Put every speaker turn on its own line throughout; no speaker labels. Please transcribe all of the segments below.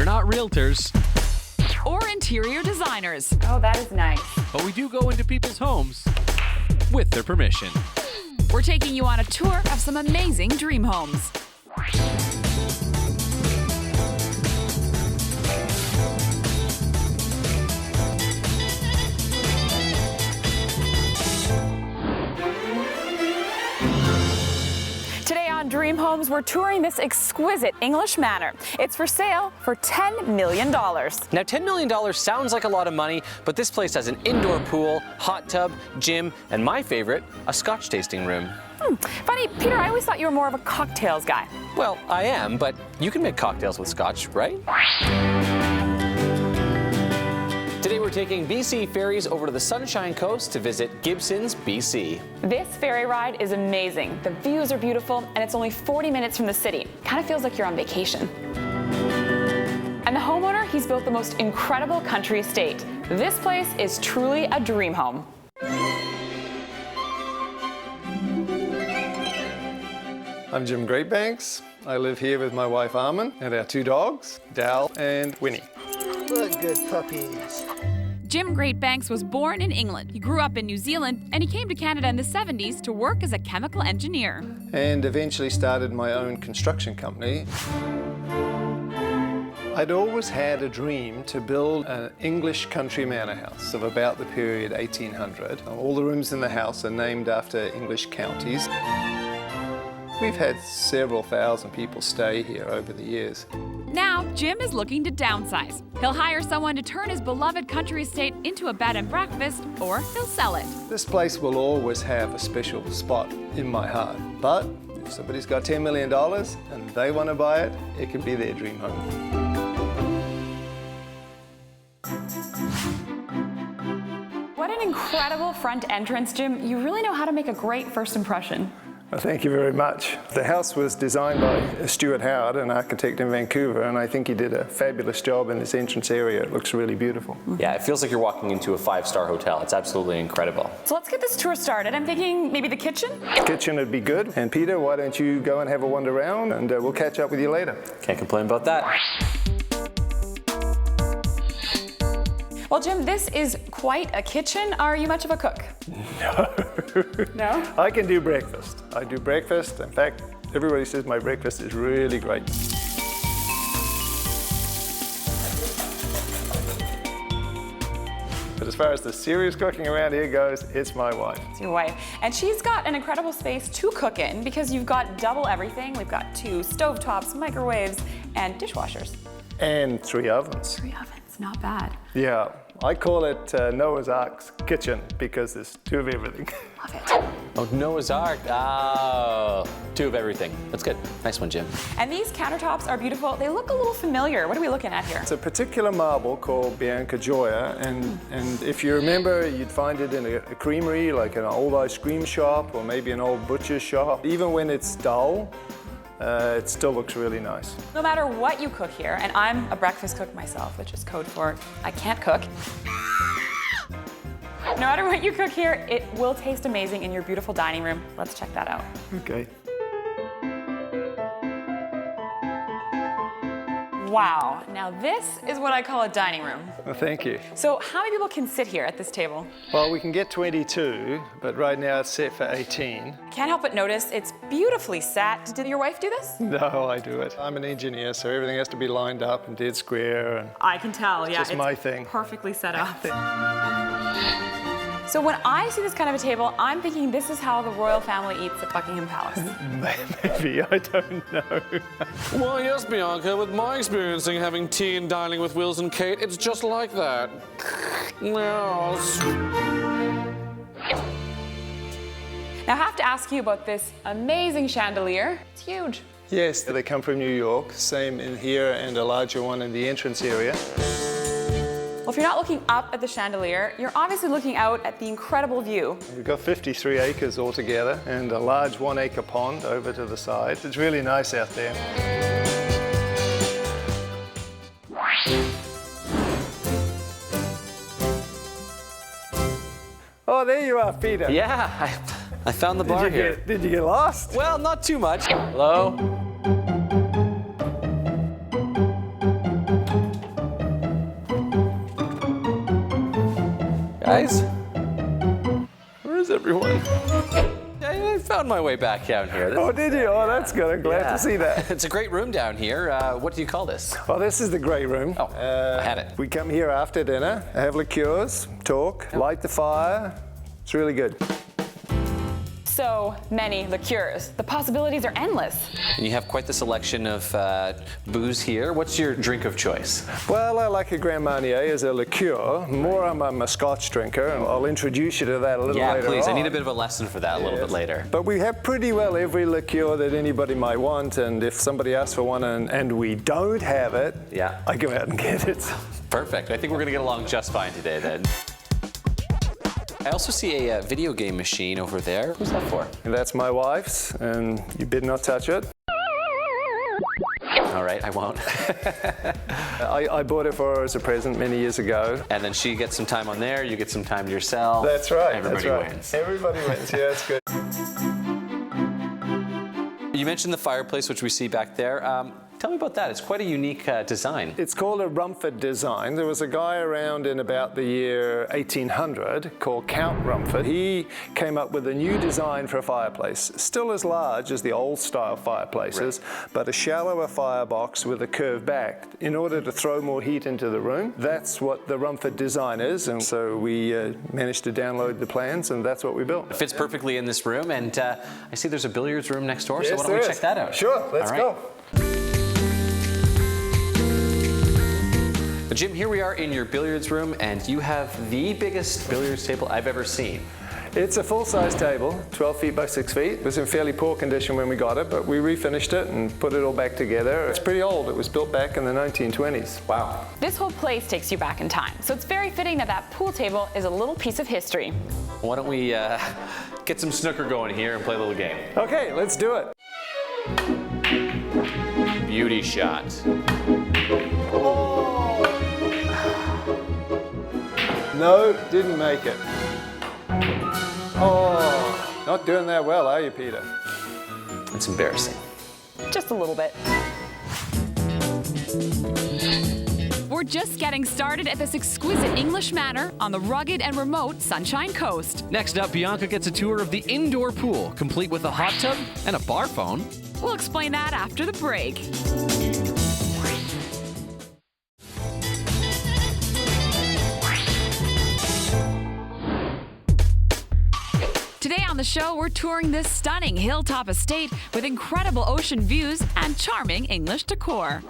We're not realtors,
or interior designers.
Oh, that is nice.
but we do go into people's homes with their permission.
We're taking you on a tour of some amazing dream homes. Today on Dream Homes, we're touring this exquisite English manor. It's for sale for $10 million.
Now, $10 million sounds like a lot of money, but this place has an indoor pool, hot tub, gym, and my favorite, a Scotch tasting room.
Funny, Peter, I always thought you were more of a cocktails guy.
Well, I am, but you can make cocktails with Scotch, right? Today we're taking BC ferries over to the Sunshine Coast to visit Gibsons, BC.
This ferry ride is amazing. The views are beautiful, and it's only 40 minutes from the city. Kind of feels like you're on vacation. And the homeowner, he's built the most incredible country estate. This place is truly a dream home.
I'm Jim Greatbanks. I live here with my wife Armin and our two dogs, Dal and Winnie.
What good puppies.
Jim Greatbanks was born in England. He grew up in New Zealand, and he came to Canada in the 70s to work as a chemical engineer.
And eventually started my own construction company. I'd always had a dream to build an English country manor house of about the period 1800. All the rooms in the house are named after English counties. We've had several thousand people stay here over the years.
Now, Jim is looking to downsize. He'll hire someone to turn his beloved country estate into a bed and breakfast, or he'll sell it.
This place will always have a special spot in my heart. But if somebody's got $10 million and they want to buy it, it can be their dream home.
What an incredible front entrance, Jim. You really know how to make a great first impression.
Well, thank you very much. The house was designed by Stuart Howard, an architect in Vancouver, and I think he did a fabulous job in this entrance area. It looks really beautiful.
Yeah, it feels like you're walking into a 5-star hotel. It's absolutely incredible.
So let's get this tour started. I'm thinking maybe the kitchen?
Kitchen would be good. And Peter, why don't you go and have a wander around, and we'll catch up with you later.
Can't complain about that.
Well, Jim, this is quite a kitchen. Are you much of a cook? No?
I can do breakfast. I do breakfast. In fact, everybody says my breakfast is really great. But as far as the serious cooking around here goes, it's my wife.
It's your wife. And she's got an incredible space to cook in because you've got double everything. We've got 2 stovetops, microwaves, and dishwashers.
And 3 ovens.
3 ovens, not bad.
Yeah, I call it Noah's Ark's kitchen because there's 2 of everything.
Love it.
Oh, Noah's Ark. Oh, 2 of everything. That's good. Nice one, Jim.
And these countertops are beautiful. They look a little familiar. What are we looking at here?
It's a particular marble called Bianca Gioia, and if you remember, you'd find it in a creamery, like an old ice cream shop or maybe an old butcher's shop. Even when it's dull, it still looks really nice.
No matter what you cook here, and I'm a breakfast cook myself, which is code for I can't cook. No matter what you cook here, it will taste amazing in your beautiful dining room. Let's check that out.
Okay.
Wow, now this is what I call a dining room.
Well, thank you.
So how many people can sit here at this table?
Well, we can get 22, but right now it's set for 18.
Can't help but notice it's beautifully set. Did your wife do this?
No, I do it. I'm an engineer, so everything has to be lined up and dead square. And
I can tell, yeah.
just my thing.
Perfectly set up. So when I see this kind of a table, I'm thinking this is how the royal family eats at Buckingham Palace.
Maybe, I don't know.
Well, yes, Bianca, with my experience in having tea and dining with Wills and Kate, it's just like that. Yes.
Now I have to ask you about this amazing chandelier. It's huge.
Yes, they come from New York. Same in here and a larger one in the entrance area.
Well, if you're not looking up at the chandelier, you're obviously looking out at the incredible view.
We've got 53 acres altogether and a large 1-acre pond over to the side. It's really nice out there. Oh, there you are, Peter.
Yeah, I found the bar here.
Did you get lost?
Well, not too much. Hello? Guys, where's everyone? I found my way back down here.
Oh, did you? Oh, that's good. I'm glad to see that.
It's a great room down here. What do you call this?
Well, this is the great room.
Oh, I had it.
We come here after dinner, have liqueurs, talk, light the fire. It's really good.
So many liqueurs. The possibilities are endless.
And you have quite the selection of booze here. What's your drink of choice?
Well, I like a Grand Marnier as a liqueur. More, I'm a Scotch drinker, and I'll introduce you to that a little later
Yeah, please.
on.
I need a bit of a lesson for that a little bit later.
But we have pretty well every liqueur that anybody might want, and if somebody asks for one and we don't have it,
Yeah.
I go out and get it.
Perfect. I think we're going to get along just fine today then. I also see a video game machine over there. Who's that for?
And that's my wife's, and you better not touch it.
All right, I won't.
I bought it for her as a present many years ago.
And then she gets some time on there, you get some time to yourself.
That's right.
Everybody
that's right.
wins.
Everybody wins. Yeah, that's good.
You mentioned the fireplace, which we see back there. Tell me about that. It's quite a unique design.
It's called a Rumford design. There was a guy around in about the year 1800 called Count Rumford. He came up with a new design for a fireplace, still as large as the old style fireplaces, but a shallower firebox with a curved back in order to throw more heat into the room. That's what the Rumford design is, and so we managed to download the plans, and that's what we built.
It fits perfectly in this room, and I see there's a billiards room next door, so
Yes,
why don't we
there
check
is.
that out?
Sure, let's
All right.
go.
Jim, here we are in your billiards room, and you have the biggest billiards table I've ever seen.
It's a full-size table, 12 feet by 6 feet. It was in fairly poor condition when we got it, but we refinished it and put it all back together. It's pretty old. It was built back in the 1920s.
Wow.
This whole place takes you back in time, so it's very fitting that that pool table is a little piece of history.
Why don't we get some snooker going here and play a little game?
Okay, let's do it.
Beauty shot.
No, didn't make it. Oh, not doing that well, are you, Peter?
It's embarrassing.
Just a little bit.
We're just getting started at this exquisite English manor on the rugged and remote Sunshine Coast.
Next up, Bianca gets a tour of the indoor pool, complete with a hot tub and a bar phone.
We'll explain that after the break. Today on the show, we're touring this stunning hilltop estate with incredible ocean views and charming English decor.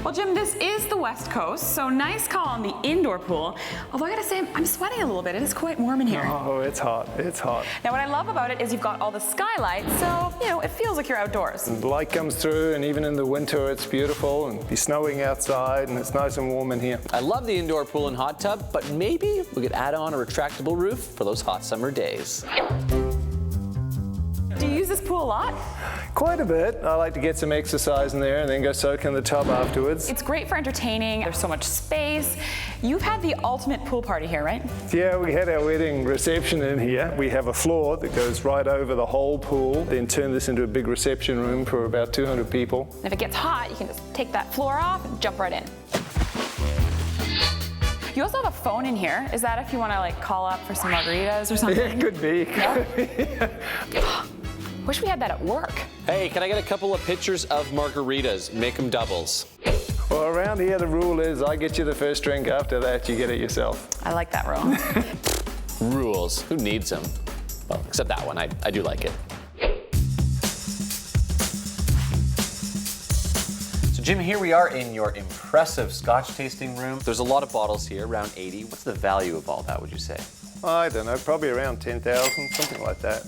Well, Jim, this is the West Coast, so nice call on the indoor pool. Although I gotta say, I'm sweating a little bit. It is quite warm in here.
Oh, it's hot. It's hot.
Now, what I love about it is you've got all the skylights, so, you know, it feels like you're outdoors.
The light comes through, and even in the winter, it's beautiful, and be snowing outside, and it's nice and warm in here.
I love the indoor pool and hot tub, but maybe we could add on a retractable roof for those hot summer days.
Do you use this pool a lot?
Quite a bit. I like to get some exercise in there and then go soak in the tub afterwards.
It's great for entertaining. There's so much space. You've had the ultimate pool party here, right?
Yeah, we had our wedding reception in here. We have a floor that goes right over the whole pool, then turn this into a big reception room for about 200 people.
And if it gets hot, you can just take that floor off and jump right in. You also have a phone in here. Is that if you want to like call up for some margaritas or something?
It could be.
Wish we had that at work.
Hey, can I get a couple of pictures of margaritas? Make them doubles.
Well, around here the rule is I get you the first drink, after that you get it yourself.
I like that rule.
Rules. Who needs them? Well, except that one. I do like it. So Jim, here we are in your impressive Scotch tasting room. There's a lot of bottles here, around 80. What's the value of all that, would you say?
I don't know, probably around 10,000, something like that.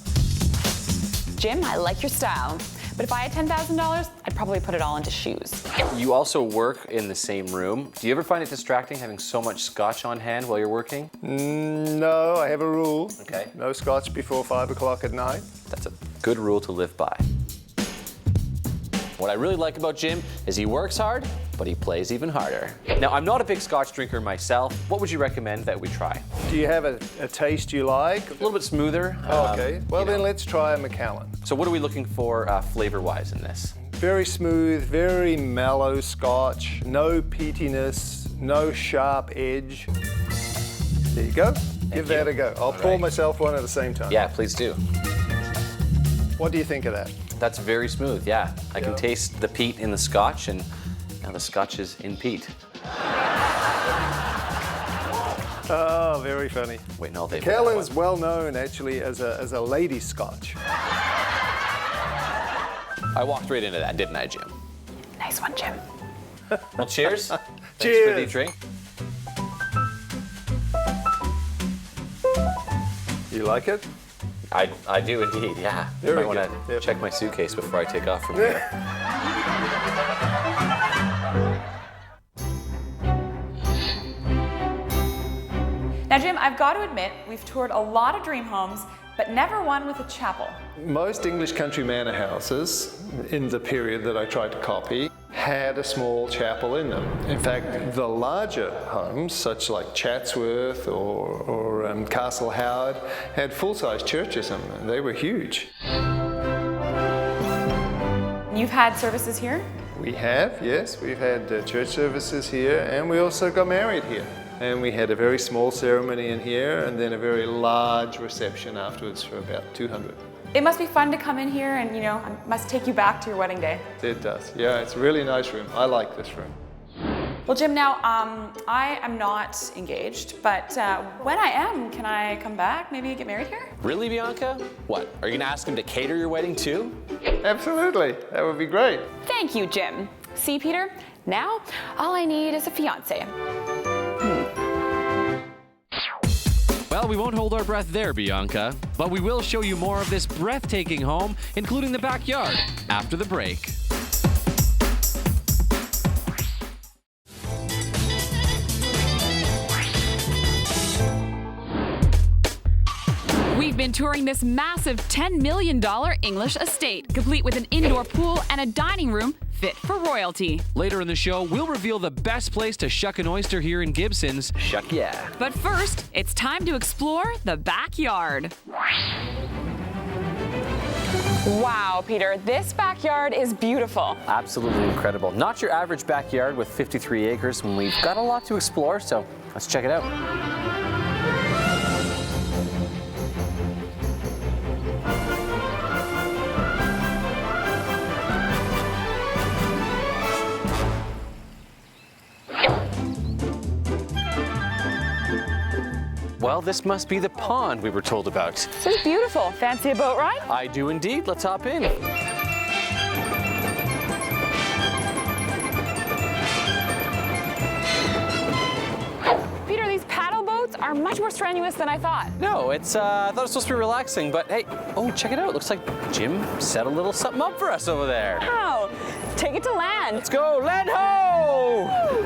Jim, I like your style. But if I had $10,000, I'd probably put it all into shoes.
You also work in the same room. Do you ever find it distracting having so much Scotch on hand while you're working?
No, I have a rule.
Okay.
No Scotch before 5 o'clock at night.
That's a good rule to live by. What I really like about Jim is he works hard, but he plays even harder. Now, I'm not a big Scotch drinker myself. What would you recommend that we try?
Do you have a taste you like?
A little bit smoother.
Okay, well
you know.
then let's try a Macallan.
So what are we looking for flavor-wise in this?
Very smooth, very mellow Scotch. No peatiness, no sharp edge. There you go. Give that a go. I'll pour myself one at the same time.
Yeah, please do.
What do you think of that?
That's very smooth, yeah. I can taste the peat in the Scotch, and now the Scotch is in peat.
Oh, very funny.
Wait, no, they've
Kellen's well known actually as a lady Scotch.
I walked right into that, didn't I, Jim?
Nice one, Jim.
Well, cheers. Thanks
Cheers.
for the drink.
You like it?
I do indeed, yeah.
Very
I want
good.
to
Yep.
check my suitcase before I take off from here.
Now, Jim, I've got to admit, we've toured a lot of dream homes, but never one with a chapel.
Most English country manor houses, in the period that I tried to copy, had a small chapel in them. In fact, the larger homes, such like Chatsworth or Castle Howard, had full-size churches in them. They were huge.
You've had services here?
We have, yes. We've had church services here, and we also got married here. And we had a very small ceremony in here, and then a very large reception afterwards for about 200.
It must be fun to come in here and, you know, must take you back to your wedding day.
It does. Yeah, it's a really nice room. I like this room.
Well, Jim, now, I am not engaged, but when I am, can I come back, maybe get married here?
Really, Bianca? What, are you gonna ask him to cater your wedding too?
Absolutely. That would be great.
Thank you, Jim. See, Peter, now all I need is a fiance.
Well, we won't hold our breath there, Bianca, but we will show you more of this breathtaking home, including the backyard, after the break.
We've been touring this massive $10 million English estate, complete with an indoor pool and a dining room fit for royalty.
Later in the show, we'll reveal the best place to shuck an oyster here in Gibsons.
Shuck yeah.
But first, it's time to explore the backyard.
Wow, Peter, this backyard is beautiful.
Absolutely incredible. Not your average backyard with 53 acres, and we've got a lot to explore, so let's check it out. Well, this must be the pond we were told about.
This is beautiful. Fancy a boat ride?
I do indeed. Let's hop in.
Peter, these paddle boats are much more strenuous than I thought.
No, it's, I thought it was supposed to be relaxing, but hey, oh, check it out. Looks like Jim set a little something up for us over there.
Wow, take it to land.
Let's go, land ho!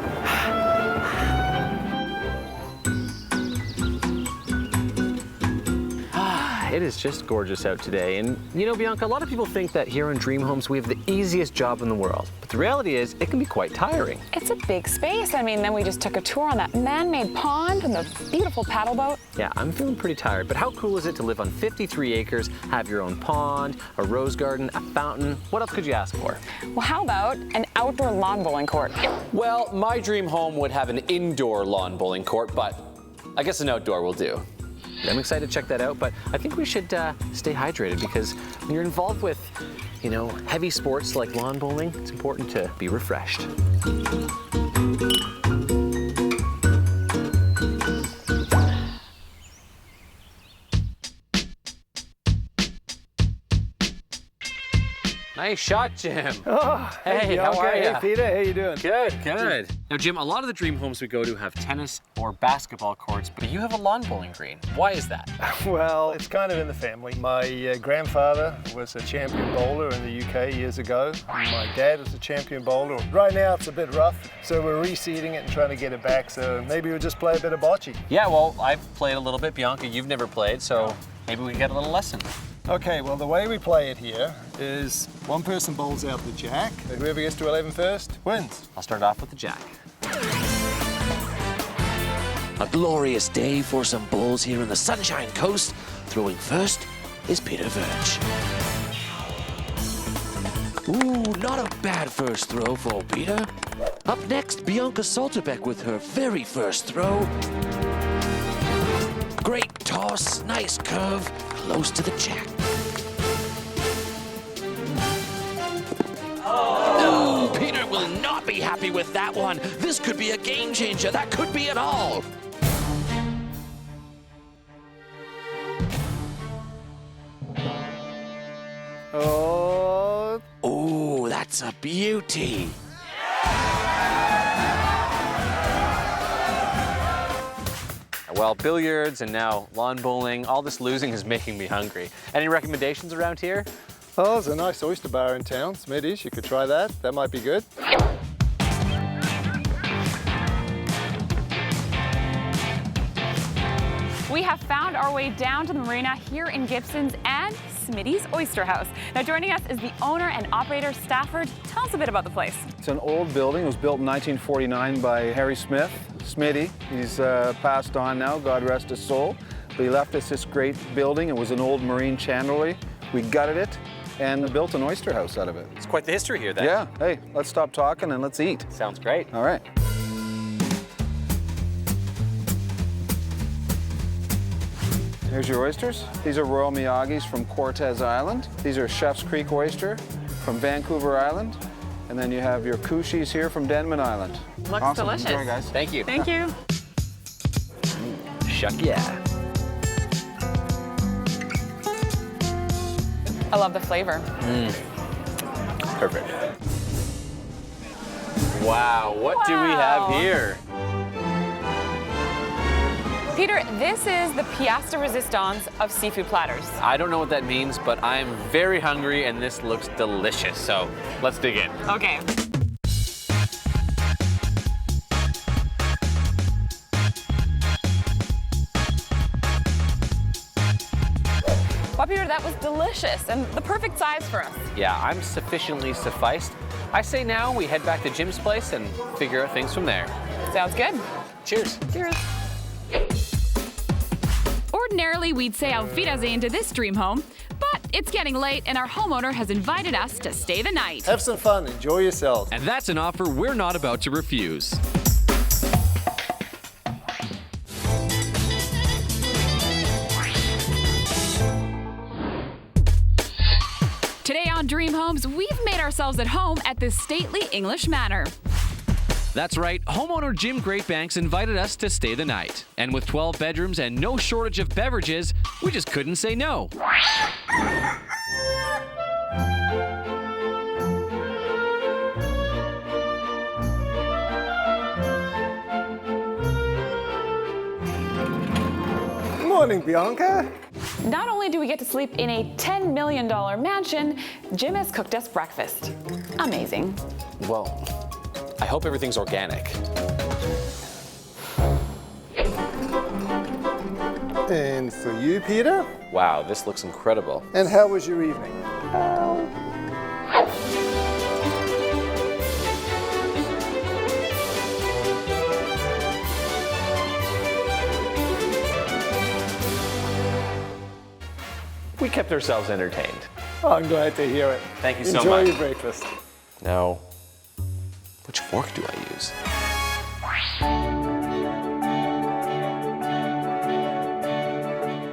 It is just gorgeous out today. And you know, Bianca, a lot of people think that here in Dream Homes we have the easiest job in the world. But the reality is it can be quite tiring.
It's a big space. I mean, then we just took a tour on that man-made pond and the beautiful paddle boat.
Yeah, I'm feeling pretty tired, but how cool is it to live on 53 acres, have your own pond, a rose garden, a fountain? What else could you ask for?
Well, how about an outdoor lawn bowling court?
Well, my dream home would have an indoor lawn bowling court, but I guess an outdoor will do. I'm excited to check that out, but I think we should stay hydrated because when you're involved with, you know, heavy sports like lawn bowling, it's important to be refreshed. Nice shot, Jim.
Oh,
Hey, how are
Hey,
ya?
Peter, how you doing?
Good, good. Now, Jim, a lot of the dream homes we go to have tennis or basketball courts, but you have a lawn bowling green. Why is that?
Well, it's kind of in the family. My grandfather was a champion bowler in the UK years ago. My dad was a champion bowler. Right now it's a bit rough, so we're reseeding it and trying to get it back, so maybe we'll just play a bit of bocce.
Yeah, well, I've played a little bit. Bianca, you've never played, so maybe we can get a little lesson.
Okay, well, the way we play it here is one person bowls out the jack, and whoever gets to 11 first wins.
I'll start off with the jack.
A glorious day for some bowls here on the Sunshine Coast. Throwing first is Peter Verge. Ooh, not a bad first throw for Peter. Up next, Bianca Salterbeck with her very first throw. Great toss, nice curve, close to the jack. Oh, Peter will not be happy with that one. This could be a game changer. That could be it all.
Oh,
Oh, that's a beauty.
Well, billiards and now lawn bowling, all this losing is making me hungry. Any recommendations around here?
oh, there's a nice oyster bar in town, Smitty's. You could try that. That might be good.
We have found our way down to the marina here in Gibsons and Smitty's Oyster House. Now joining us is the owner and operator, Stafford. Tell us a bit about the place.
It's an old building. It was built in 1949 by Harry Smith, Smitty. He's passed on now, God rest his soul. But he left us this great building. It was an old marine chandlery. We gutted it and built an oyster house out of it.
It's quite the history here then.
Yeah, hey, let's stop talking and let's eat.
Sounds great.
All right. Here's your oysters. These are Royal Miyagi's from Cortez Island. These are Chef's Creek oyster from Vancouver Island. And then you have your Cushis here from Denman Island.
Looks
Awesome.
delicious.
Enjoy, guys.
Thank you.
Thank you.
Shuck yeah.
I love the flavor.
Perfect. Wow, what do we have here?
Peter, this is the pièce de résistance of seafood platters.
I don't know what that means, but I'm very hungry and this looks delicious. So let's dig in.
Okay. Well, Peter, that was delicious and the perfect size for us.
Yeah, I'm sufficiently sufficed. I say now we head back to Jim's place and figure out things from there.
Sounds good.
Cheers.
Cheers.
Ordinarily, we'd say auf Wiedersehen to this dream home, but it's getting late and our homeowner has invited us to stay the night.
Have some fun. Enjoy yourselves.
And that's an offer we're not about to refuse.
Today on Dream Homes, we've made ourselves at home at this stately English manor.
That's right, homeowner Jim Greatbanks invited us to stay the night. And with 12 bedrooms and no shortage of beverages, we just couldn't say no.
Morning, Bianca.
Not only do we get to sleep in a $10 million mansion, Jim has cooked us breakfast. Amazing.
Well, I hope everything's organic.
And for you, Peter?
Wow, this looks incredible.
And how was your evening?
We kept ourselves entertained.
Oh, I'm glad to hear it.
Thank you so
Enjoy
much.
your breakfast.
Now, which fork do I use?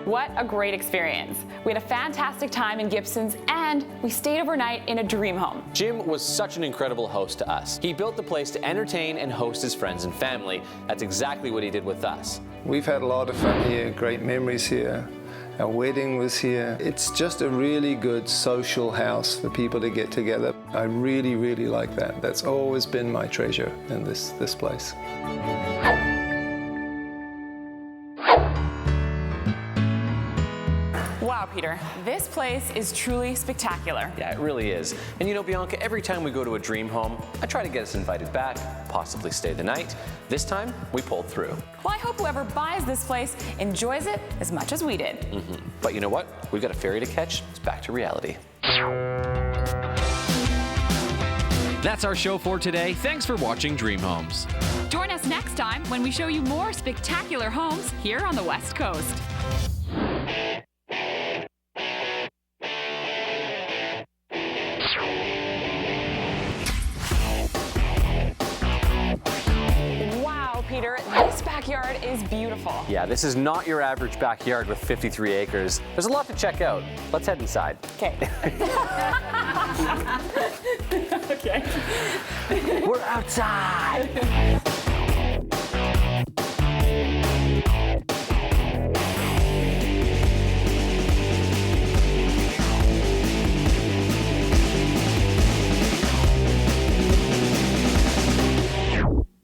What a great experience. We had a fantastic time in Gibsons and we stayed overnight in a dream home.
Jim was such an incredible host to us. He built the place to entertain and host his friends and family. That's exactly what he did with us.
We've had a lot of fun here, great memories here. Our wedding was here. It's just a really good social house for people to get together. I really, really like that. That's always been my treasure in this place.
Wow, Peter, this place is truly spectacular.
Yeah, it really is. And you know, Bianca, every time we go to a dream home, I try to get us invited back, possibly stay the night. This time, we pulled through.
Well, I hope whoever buys this place enjoys it as much as we did.
But you know what? We've got a ferry to catch. It's back to reality.
That's our show for today. Thanks for watching Dream Homes.
Join us next time when we show you more spectacular homes here on the West Coast.
Peter. This backyard is beautiful.
Yeah, this is not your average backyard with 53 acres. There's a lot to check out. Let's head inside.
Okay. Okay.
We're outside.